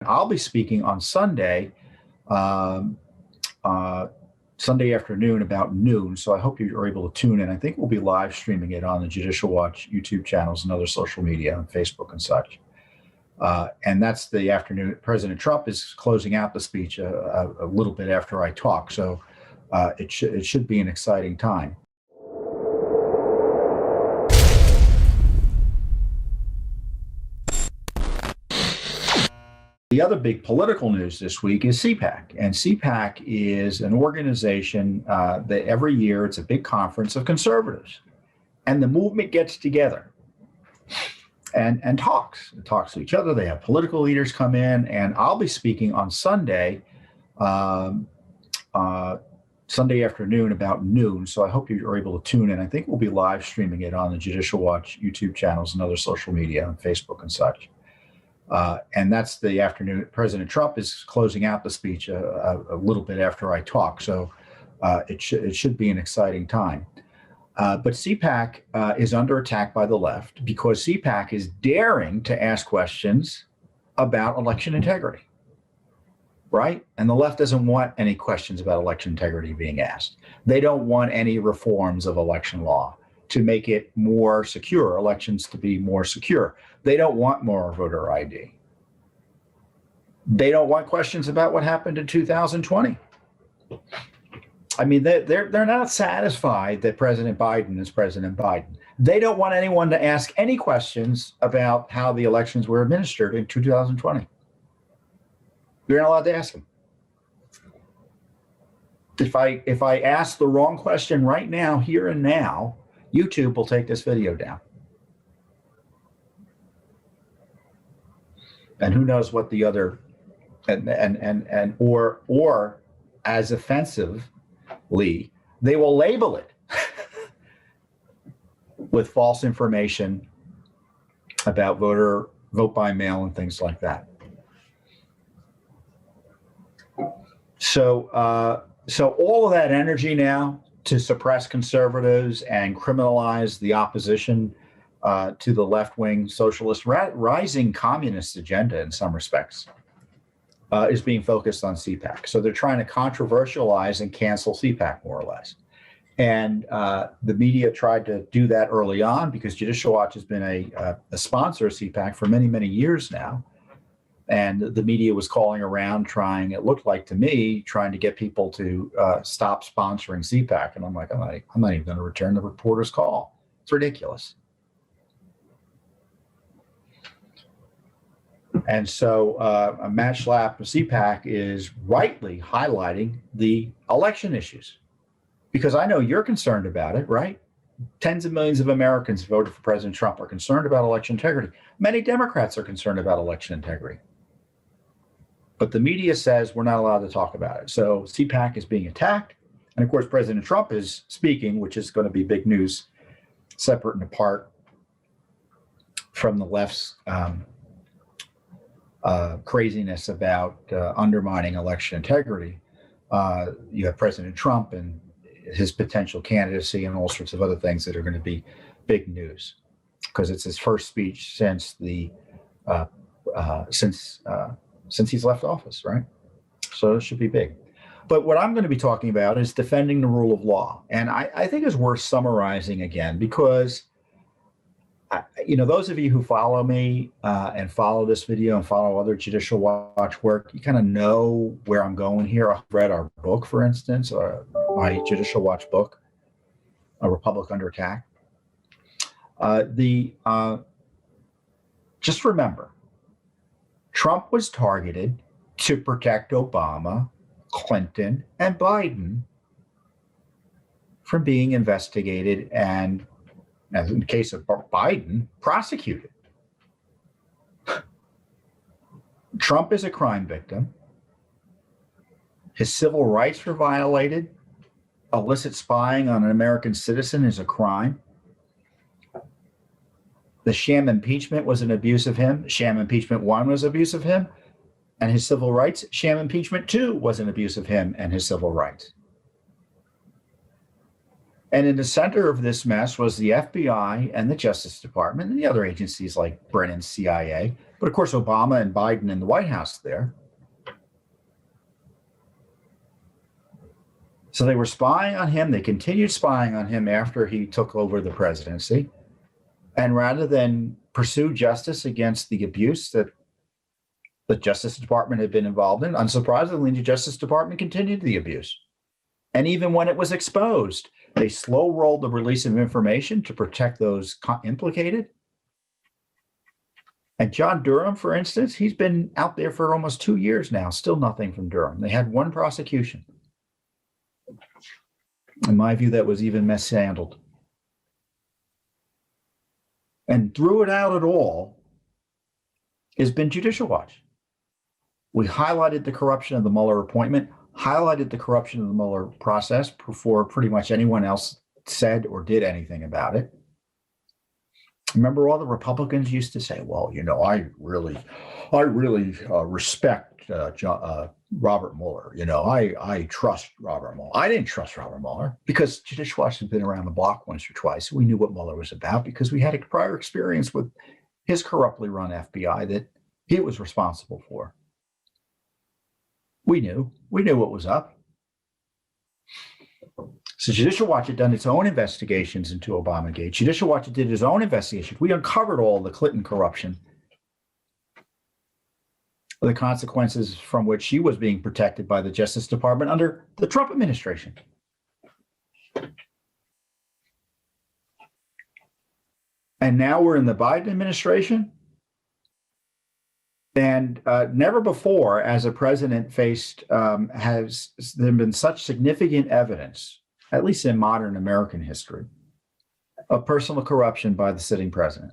I'll be speaking on Sunday, um, Sunday afternoon about noon. So I hope you are able to tune in. I think we'll be live streaming it on the Judicial Watch YouTube channels and other social media on Facebook and such. And that's the afternoon. President Trump is closing out the speech a little bit after I talk. So it should be an exciting time. The other big political news this week is CPAC. And CPAC is an organization that every year it's a big conference of conservatives. And the movement gets together and talks to each other. They have political leaders come in. And I'll be speaking on Sunday, Sunday afternoon about noon. So I hope you are able to tune in. I think we'll be live streaming it on the Judicial Watch YouTube channels and other social media on Facebook and such. And that's the afternoon. President Trump is closing out the speech a little bit after I talk. So it should be an exciting time. But CPAC is under attack by the left because CPAC is daring to ask questions about election integrity, right? And the left doesn't want any questions about election integrity being asked. They don't want any reforms of election law to make it more secure, elections to be more secure. They don't want more voter ID. They don't want questions about what happened in 2020. I mean, they're not satisfied that President Biden is President Biden. They don't want anyone to ask any questions about how the elections were administered in 2020. You're not allowed to ask them. If I ask the wrong question right now, here and now, YouTube will take this video down. And who knows what the other or as offensively, they will label it with false information about vote by mail and things like that. So all of that energy now to suppress conservatives and criminalize the opposition to the left-wing socialist, rising communist agenda in some respects, is being focused on CPAC. So they're trying to controversialize and cancel CPAC more or less. And the media tried to do that early on because Judicial Watch has been a sponsor of CPAC for many, many years now. And the media was calling around it looked like to me, trying to get people to stop sponsoring CPAC. And I'm like, I'm not even going to return the reporter's call. It's ridiculous. And so Matt Schlapp of CPAC is rightly highlighting the election issues because I know you're concerned about it, right? Tens of millions of Americans voted for President Trump are concerned about election integrity. Many Democrats are concerned about election integrity. But the media says we're not allowed to talk about it. So CPAC is being attacked. And of course, President Trump is speaking, which is going to be big news, separate and apart from the left's craziness about undermining election integrity. You have President Trump and his potential candidacy and all sorts of other things that are going to be big news because it's his first speech since since he's left office, right? So it should be big. But what I'm going to be talking about is defending the rule of law. And I think it's worth summarizing again, because, those of you who follow me and follow this video and follow other Judicial Watch work, you kind of know where I'm going here. I've read our book, for instance, my Judicial Watch book, A Republic Under Attack. Just remember, Trump was targeted to protect Obama, Clinton, and Biden from being investigated and, as in the case of Biden, prosecuted. Trump is a crime victim. His civil rights were violated. Illicit spying on an American citizen is a crime. The sham impeachment was an abuse of him. Sham impeachment 1 was abuse of him and his civil rights. Sham impeachment 2 was an abuse of him and his civil rights. And in the center of this mess was the FBI and the Justice Department and the other agencies like Brennan's CIA. But of course, Obama and Biden in the White House there. So they were spying on him. They continued spying on him after he took over the presidency. And rather than pursue justice against the abuse that the Justice Department had been involved in, unsurprisingly, the Justice Department continued the abuse. And even when it was exposed, they slow rolled the release of information to protect those implicated. And John Durham, for instance, he's been out there for almost 2 years now, still nothing from Durham. They had one prosecution. In my view, that was even mishandled. And through it out at all has been Judicial Watch. We highlighted the corruption of the Mueller appointment, highlighted the corruption of the Mueller process before pretty much anyone else said or did anything about it. Remember, all the Republicans used to say, well, you know, I really respect Robert Mueller. You know, I trust Robert Mueller. I didn't trust Robert Mueller because Judicial Watch has been around the block once or twice. We knew what Mueller was about because we had a prior experience with his corruptly run FBI that he was responsible for. We knew what was up. So Judicial Watch had done its own investigations into Obamagate. Judicial Watch did its own investigation. We uncovered all the Clinton corruption, the consequences from which she was being protected by the Justice Department under the Trump administration. And now we're in the Biden administration. And never before, as a president faced, has there been such significant evidence, at least in modern American history, of personal corruption by the sitting president.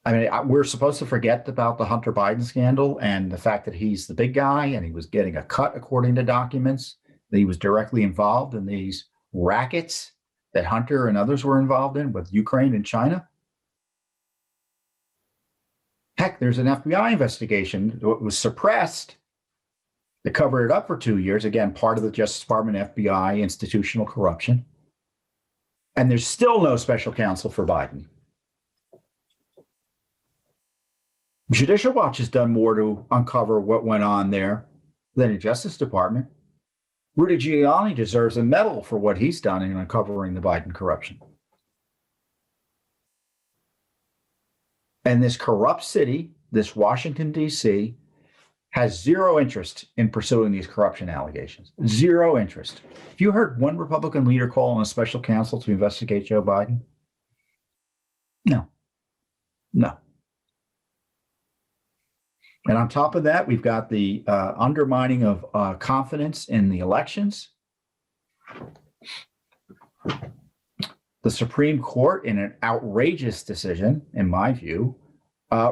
I mean, we're supposed to forget about the Hunter Biden scandal and the fact that he's the big guy and he was getting a cut according to documents, that he was directly involved in these rackets that Hunter and others were involved in with Ukraine and China. Heck, there's an FBI investigation that was suppressed. They covered it up for 2 years. Again, part of the Justice Department, FBI, institutional corruption. And there's still no special counsel for Biden. Judicial Watch has done more to uncover what went on there than the Justice Department. Rudy Giuliani deserves a medal for what he's done in uncovering the Biden corruption. And this corrupt city, this Washington, D.C., has zero interest in pursuing these corruption allegations. Zero interest. Have you heard one Republican leader call on a special counsel to investigate Joe Biden? No. And on top of that, we've got the undermining of confidence in the elections. The Supreme Court, in an outrageous decision, in my view,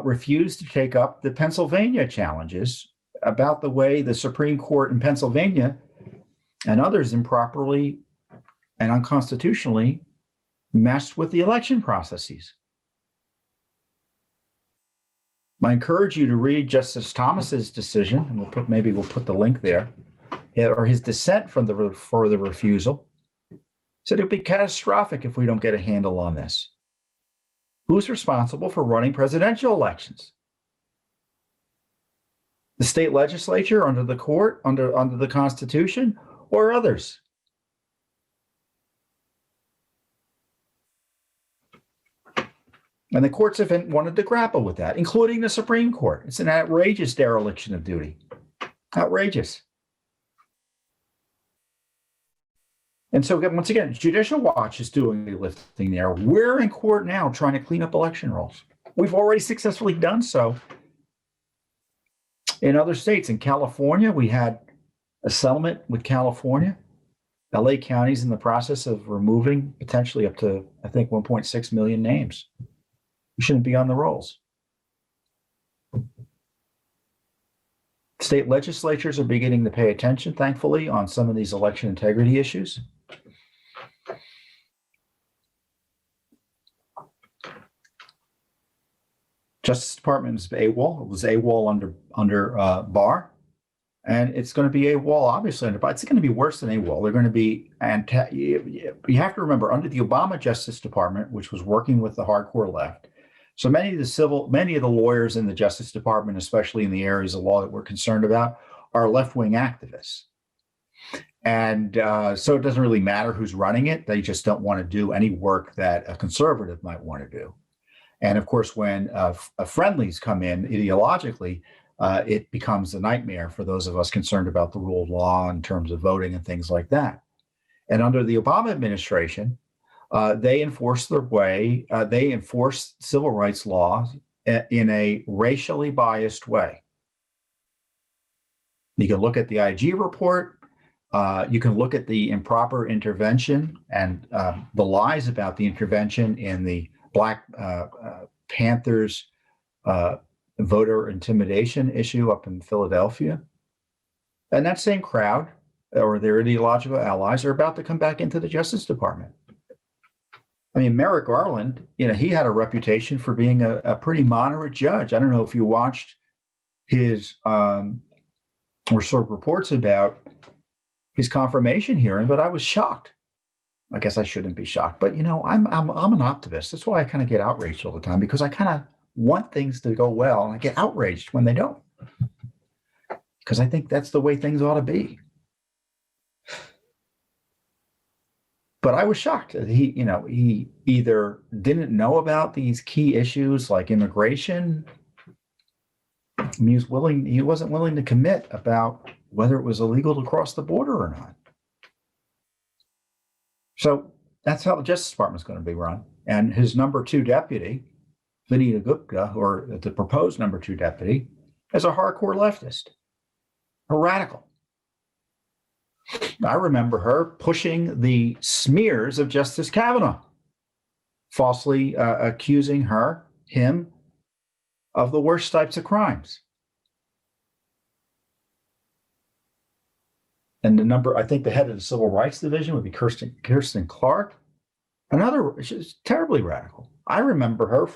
refused to take up the Pennsylvania challenges about the way the Supreme Court in Pennsylvania and others improperly and unconstitutionally messed with the election processes. I encourage you to read Justice Thomas's decision, and maybe we'll put the link there, or his dissent for the refusal. Said it would be catastrophic if we don't get a handle on this. Who's responsible for running presidential elections? The state legislature under the court, under the Constitution, or others? And the courts have wanted to grapple with that, including the Supreme Court. It's an outrageous dereliction of duty. Outrageous. And so once again, Judicial Watch is doing the lifting there. We're in court now trying to clean up election rolls. We've already successfully done so in other states. In California, we had a settlement with California. LA County's in the process of removing potentially up to, I think, 1.6 million names. We shouldn't be on the rolls. State legislatures are beginning to pay attention, thankfully, on some of these election integrity issues. Justice Department is AWOL. It was AWOL under Barr, And it's going to be a wall, obviously, but it's going to be worse than a wall. They're going to be, and you have to remember, under the Obama Justice Department, which was working with the hardcore left, so many of the lawyers in the Justice Department, especially in the areas of law that we're concerned about, are left-wing activists. And so it doesn't really matter who's running it. They just don't want to do any work that a conservative might want to do. And of course, when friendlies come in ideologically, it becomes a nightmare for those of us concerned about the rule of law in terms of voting and things like that. And under the Obama administration, they enforced they enforced civil rights laws in a racially biased way. You can look at the IG report. You can look at the improper intervention and the lies about the intervention in the Black Panthers voter intimidation issue up in Philadelphia. And that same crowd, or their ideological allies, are about to come back into the Justice Department. I mean, Merrick Garland, he had a reputation for being a pretty moderate judge. I don't know if you watched his or sort of reports about his confirmation hearing, but I was shocked. I guess I shouldn't be shocked, but I'm an optimist. That's why I kind of get outraged all the time, because I kind of want things to go well, and I get outraged when they don't, because I think that's the way things ought to be. But I was shocked that he either didn't know about these key issues like immigration. He wasn't willing to commit about whether it was illegal to cross the border or not. So that's how the Justice Department is going to be run. And his number 2 deputy, Vinita Gupta, or the proposed number 2 deputy, is a hardcore leftist, a radical. I remember her pushing the smears of Justice Kavanaugh, falsely accusing him of the worst types of crimes. And I think the head of the Civil Rights Division would be Kirsten Clark. She's terribly radical. I remember her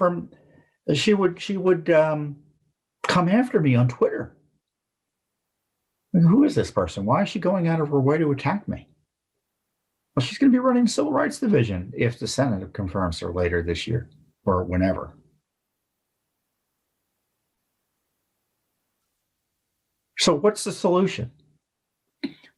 she would come after me on Twitter. Who is this person? Why is she going out of her way to attack me? Well, she's going to be running the Civil Rights Division if the Senate confirms her later this year or whenever. So what's the solution?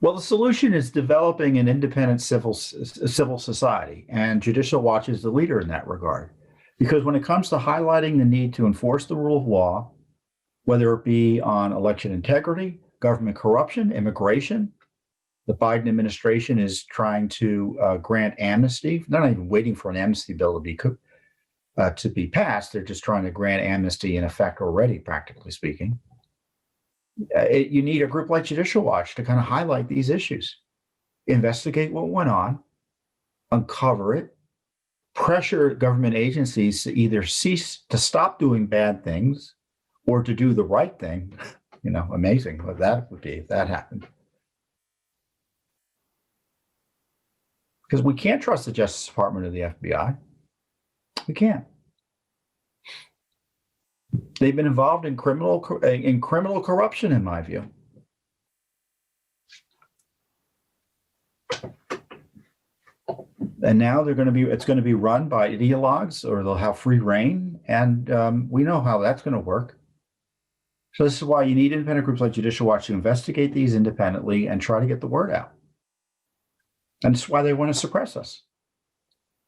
Well, the solution is developing an independent civil society, and Judicial Watch is the leader in that regard. Because when it comes to highlighting the need to enforce the rule of law, whether it be on election integrity, government corruption, immigration, the Biden administration is trying to grant amnesty. They're not even waiting for an amnesty bill to be passed. They're just trying to grant amnesty in effect already, practically speaking. You need a group like Judicial Watch to kind of highlight these issues, investigate what went on, uncover it, pressure government agencies to either cease to stop doing bad things or to do the right thing. Amazing what that would be if that happened. Because we can't trust the Justice Department or the FBI. We can't. They've been involved in criminal corruption, in my view. And now it's going to be run by ideologues, or they'll have free reign, and we know how that's going to work. So this is why you need independent groups like Judicial Watch to investigate these independently and try to get the word out. And that's why they want to suppress us.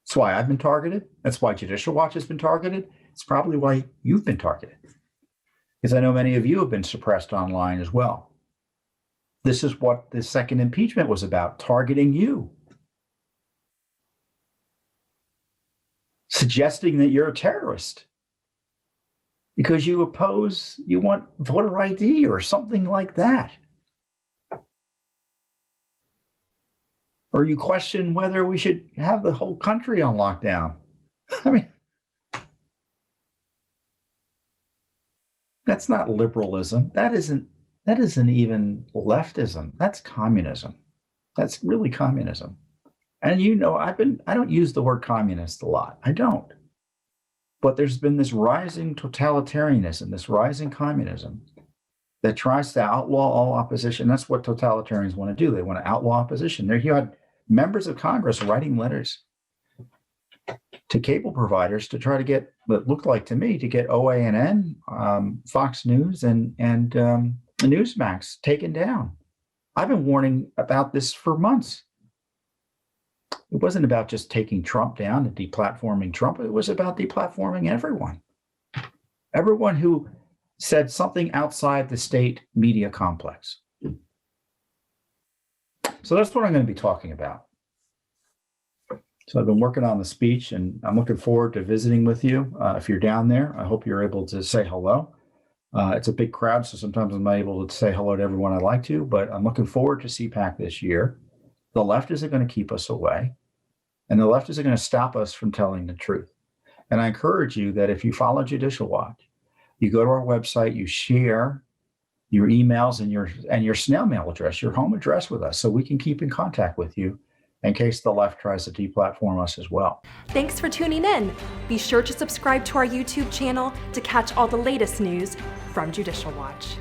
That's why I've been targeted. That's why Judicial Watch has been targeted. It's probably why you've been targeted, because I know many of you have been suppressed online as well. This is what the second impeachment was about, targeting you. Suggesting that you're a terrorist because you want voter ID or something like that. Or you question whether we should have the whole country on lockdown. I mean, that's not liberalism. That isn't even leftism. That's communism. That's really communism. And I don't use the word communist a lot. I don't. But there's been this rising totalitarianism, this rising communism that tries to outlaw all opposition. That's what totalitarians want to do. They want to outlaw opposition. There you had members of Congress writing letters to cable providers to try to get what looked like to me to get OANN, Fox News, and Newsmax taken down. I've been warning about this for months. It wasn't about just taking Trump down and deplatforming Trump. It was about deplatforming everyone. Everyone who said something outside the state media complex. So that's what I'm going to be talking about. So I've been working on the speech, and I'm looking forward to visiting with you. If you're down there, I hope you're able to say hello. It's a big crowd, so sometimes I'm not able to say hello to everyone I'd like to, but I'm looking forward to CPAC this year. The left isn't going to keep us away, and the left isn't going to stop us from telling the truth. And I encourage you that if you follow Judicial Watch, you go to our website, you share your emails and your snail mail address, your home address with us, so we can keep in contact with you in case the left tries to deplatform us as well. Thanks for tuning in. Be sure to subscribe to our YouTube channel to catch all the latest news from Judicial Watch.